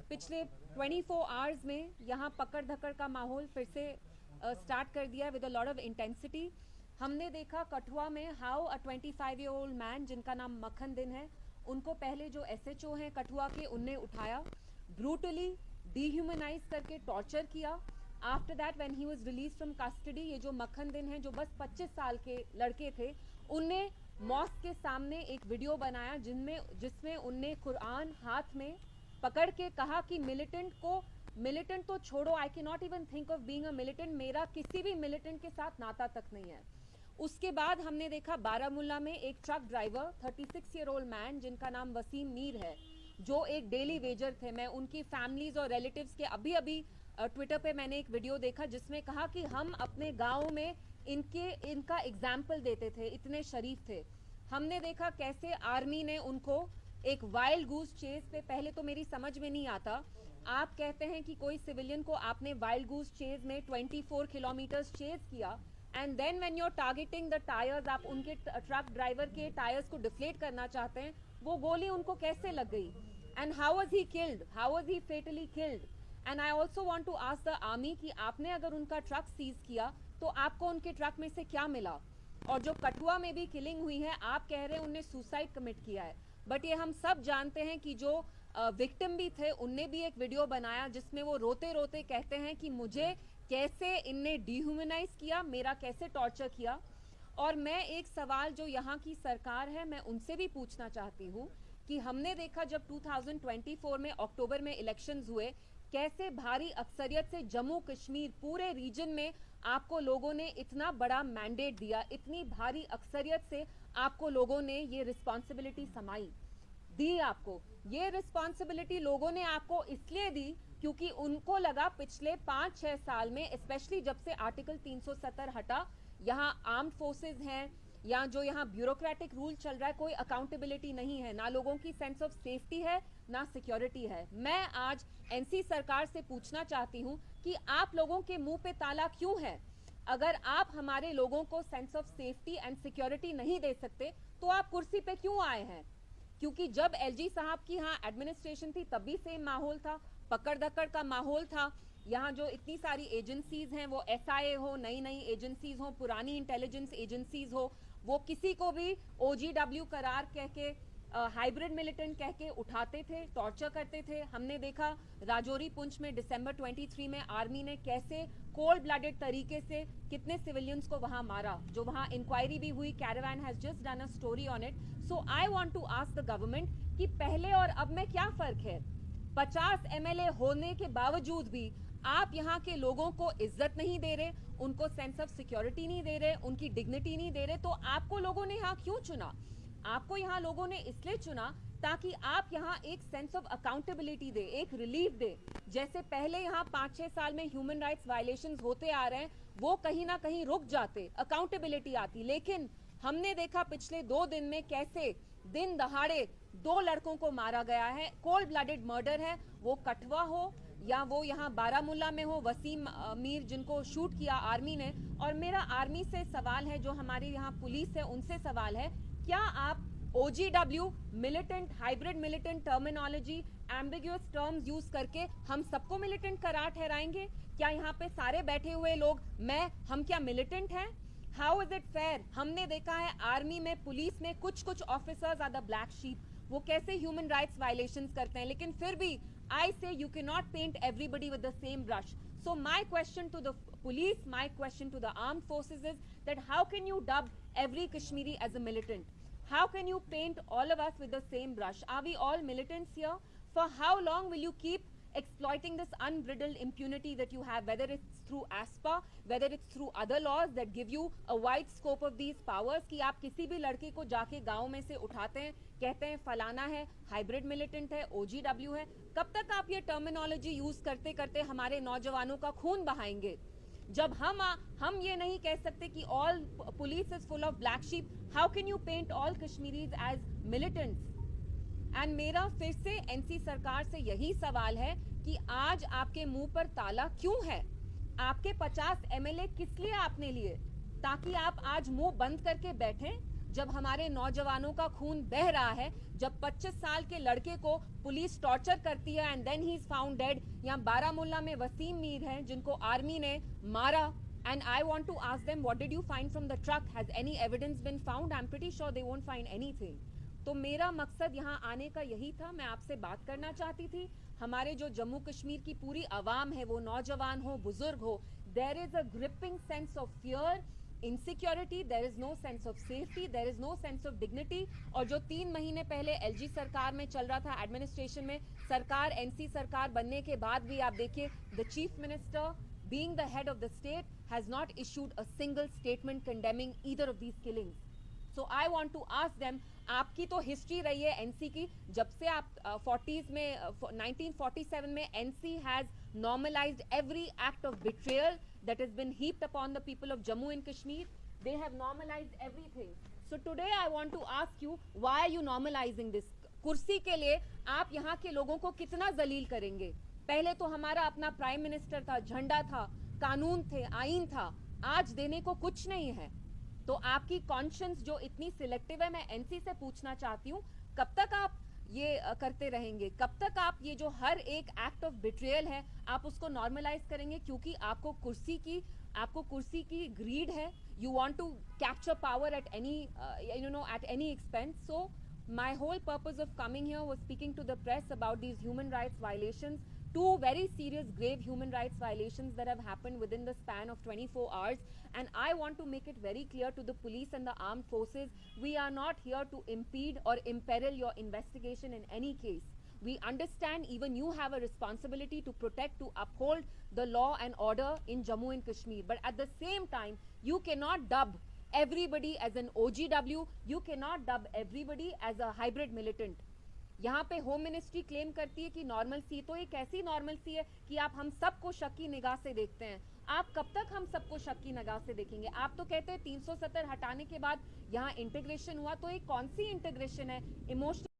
पिछले 24 आवर्स में यहाँ पकड़ धकड़ का माहौल फिर से स्टार्ट कर दिया with a lot of intensity. हमने देखा कठुआ में हाउ अ 25-year-old मैन जिनका नाम मक्खन दिन है, उनको पहले जो SHO हैं कठुआ के, उनने उठाया, ब्रूटली डिह्यूमनाइज करके टॉर्चर किया। After that when he was release from custody, ये जो मक्खन दिन है जो बस 25 साल के लड़के थे, उनने मॉस्क के सामने एक वीडियो बनाया जिसमें उनने कुरान हाथ में पकड़ के कहा कि मिलिटेंट तो छोड़ो, I can not even think of being a militant, मेरा किसी भी मिलिटेंट के साथ नाता तक नहीं है। उसके बाद हमने देखा बारामूला में एक ट्रक ड्राइवर 36-year-old मैन जिनका नाम वसीम मीर है, जो एक डेली वेजर थे। मैं उनकी फैमिलीज और रिलेटिव्स के अभी ट्विटर पे मैंने एक वीडियो देखा जिसमें कहा कि हम अपने गाँव में इनका एग्जाम्पल देते थे, इतने शरीफ थे। हमने देखा कैसे आर्मी ने उनको एक वाइल्ड गूस चेज पे, पहले तो मेरी समझ में नहीं आता, आप कहते हैं कि कोई सिविलियन को आपने वाइल्ड गूस चेज में 24 किलोमीटर्स चेज किया, and then when you are targeting the tyres, आप उनके ट्रक ड्राइवर के टायर्स को डिफ्लेट करना चाहते हैं, वो गोली उनको कैसे लग गई? And how was he killed, how was he fatally killed? And I also want to ask the army कि आपने अगर उनका ट्रक सीज किया तो आपको उनके ट्रक में से क्या मिला? और जो कठुआ में भी किलिंग हुई है, आप कह रहे हैं उनने सुसाइड कमिट किया है, बट ये हम सब जानते हैं कि जो विक्टिम भी थे उनने भी एक वीडियो बनाया जिसमें वो रोते रोते कहते हैं कि मुझे कैसे इनने डिह्यूमनाइज किया, मेरा कैसे टॉर्चर किया। और मैं एक सवाल जो यहाँ की सरकार है, मैं उनसे भी पूछना चाहती हूँ कि हमने देखा जब 2024 में अक्टूबर में इलेक्शंस हुए, कैसे भारी अक्सरियत से जम्मू कश्मीर पूरे रीजन में आपको लोगों ने इतना बड़ा मैंडेट दिया, इतनी भारी अक्सरियत से आपको लोगों ने ये रिस्पॉन्सिबिलिटी समाई दी। आपको ये रिस्पॉन्सिबिलिटी लोगों ने आपको इसलिए दी क्योंकि उनको लगा पिछले 5-6 साल में, स्पेशली जब से आर्टिकल 370 हटा, यहाँ आर्म्ड फोर्सेस हैं या जो यहाँ ब्यूरोक्रेटिक रूल चल रहा है, कोई अकाउंटेबिलिटी नहीं है, ना लोगों की सेंस ऑफ सेफ्टी है, ना सिक्योरिटी है। मैं आज एनसी सरकार से पूछना चाहती हूँ कि आप लोगों के मुंह पे ताला क्यों है? अगर आप हमारे लोगों को sense of safety and security नहीं दे सकते तो आप कुर्सी पे क्यों आए हैं? क्योंकि जब LG साहब की यहाँ एडमिनिस्ट्रेशन थी तब भी सेम माहौल था, पकड़ धकड़ का माहौल था। यहाँ जो इतनी सारी एजेंसीज हैं, वो SIA हो, नई एजेंसीज हो, पुरानी इंटेलिजेंस एजेंसीज हो, वो किसी को भी OGW करार कह के, हाइब्रिड मिलिटेंट कह के उठाते थे, टॉर्चर करते थे। हमने देखा राजौरी पुंछ में दिसंबर 23 में आर्मी ने कैसे कोल्ड ब्लडेड तरीके से कितने सिविलियंस को वहां मारा, जो वहां इंक्वायरी भी हुई। Caravan has just done a story on it. So I want to ask the government कि पहले और अब में क्या फर्क है? 50 MLA होने के बावजूद भी आप यहाँ के लोगों को इज्जत नहीं दे रहे, उनको सेंस ऑफ सिक्योरिटी नहीं दे रहे, उनकी डिग्निटी नहीं दे रहे, तो आपको लोगों ने यहाँ क्यों चुना? आपको यहाँ लोगों ने इसलिए चुना ताकि आप यहाँ एक सेंस ऑफ अकाउंटेबिलिटी दे, एक रिलीफ दे। जैसे पहले यहाँ 5-6 साल में ह्यूमन राइट्स वायलेशंस होते आ रहे हैं, वो कहीं ना कहीं रुक जाते, अकाउंटेबिलिटी आती। लेकिन हमने देखा पिछले 2 दिन में कैसे दिन दहाड़े 2 लड़कों को मारा गया है, कोल्ड ब्लडेड मर्डर है, वो कठुआ हो या वो यहाँ बारामूला में हो, वसीम मीर जिनको शूट किया आर्मी ने। और मेरा आर्मी से सवाल है, जो हमारी यहाँ पुलिस है उनसे सवाल है, क्या आप OGW, militant, hybrid militant terminology, ambiguous terms use करके हम सबको मिलिटेंट करार ठहराएंगे? क्या यहाँ पे सारे बैठे हुए लोग हम क्या मिलिटेंट हैं? How is it fair? हमने देखा है आर्मी में, पुलिस में कुछ officers are the black sheep, वो कैसे ह्यूमन राइट्स वायलेशंस करते हैं, लेकिन फिर भी I say you can not paint everybody with the same brush. So my question to the police, my question to the armed forces is that how can you dub every Kashmiri as a militant? How can you paint all of us with the same brush? Are we all militants here? For how long will you keep exploiting this unbridled impunity that you have, whether it's through ASPA, whether it's through other laws that give you a wide scope of these powers, कि आप किसी भी लड़के को जाके गांव में से उठाते हैं, कहते हैं फलाना है, हाइब्रिड मिलिटेंट है, OGW है। कब तक आप ये टर्मिनोलॉजी यूज करते करते हमारे नौजवानों का खून बहाएंगे? जब हम ये नहीं कह सकते कि all police is full of black sheep, how can you paint all Kashmiris as militants? And मेरा फिर से एनसी सरकार से यही सवाल है कि आज आपके मुंह पर ताला क्यों है? आपके 50 MLA किस लिए आपने लिए? ताकि आप आज मुंह बंद करके बैठें जब हमारे नौजवानों का खून बह रहा है, जब 25 साल के लड़के को पुलिस टॉर्चर करती है and then he is found dead. यहाँ बारामूला में वसीम मीर हैं जिनको आर्मी ने मारा, and I want to ask them, what did you find from the truck? Has any evidence been found? I'm pretty sure they won't find anything. तो मेरा मकसद यहाँ आने का यही था, मैं आपसे बात करना चाहती थी। हमारे जो जम्मू कश्मीर की पूरी आवाम है, वो नौजवान हो, बुजुर्ग हो, there is a gripping sense of fear, insecurity, there is no sense of safety, there is no sense of dignity। और जो 3 महीने पहले एलजी सरकार में चल रहा था, एडमिनिस्ट्रेशन में सरकार, एनसी सरकार बनने के बाद भी आप देखिए, the chief minister being the head of the state has not issued a single statement condemning either of these killings. So I want to ask them, आपकी तो हिस्ट्री रही है एनसी की, जब से आप 40s में 1947 में NC has normalized every act of betrayal that has been heaped upon the people of Jammu and Kashmir. They have normalized everything. So today I want to ask you, why are you normalizing this? कुर्सी के लिए आप यहाँ के लोगों को कितना जलील करेंगे? पहले तो हमारा अपना प्राइम मिनिस्टर था, झंडा था, कानून थे, आईन था, आज देने को कुछ नहीं है। तो आपकी कॉन्शियंस जो इतनी सिलेक्टिव है, मैं एनसी से पूछना चाहती हूँ, कब तक आप ये करते रहेंगे? कब तक आप ये जो हर एक एक्ट ऑफ बिट्रेयल है, आप उसको नॉर्मलाइज करेंगे? क्योंकि आपको कुर्सी की ग्रीड है, you want to capture power at any at any expense. So my whole purpose of coming here was speaking to the press about these human rights violations, 2 very serious grave human rights violations that have happened within the span of 24 hours, and I want to make it very clear to the police and the armed forces, we are not here to impede or imperil your investigation in any case. We understand even you have a responsibility to protect, to uphold the law and order in Jammu and Kashmir, but at the same time you cannot dub everybody as an OGW, you cannot dub everybody as a hybrid militant. यहाँ पे home ministry claim करती है कि normal सी, तो ये कैसी normal सी है कि आप हम सबको शक की निगाह से देखते हैं? आप कब तक हम सबको शक की निगाह से देखेंगे? आप तो कहते हैं 370 हटाने के बाद यहाँ इंटीग्रेशन हुआ, तो ये कौन सी इंटीग्रेशन है? इमोशनल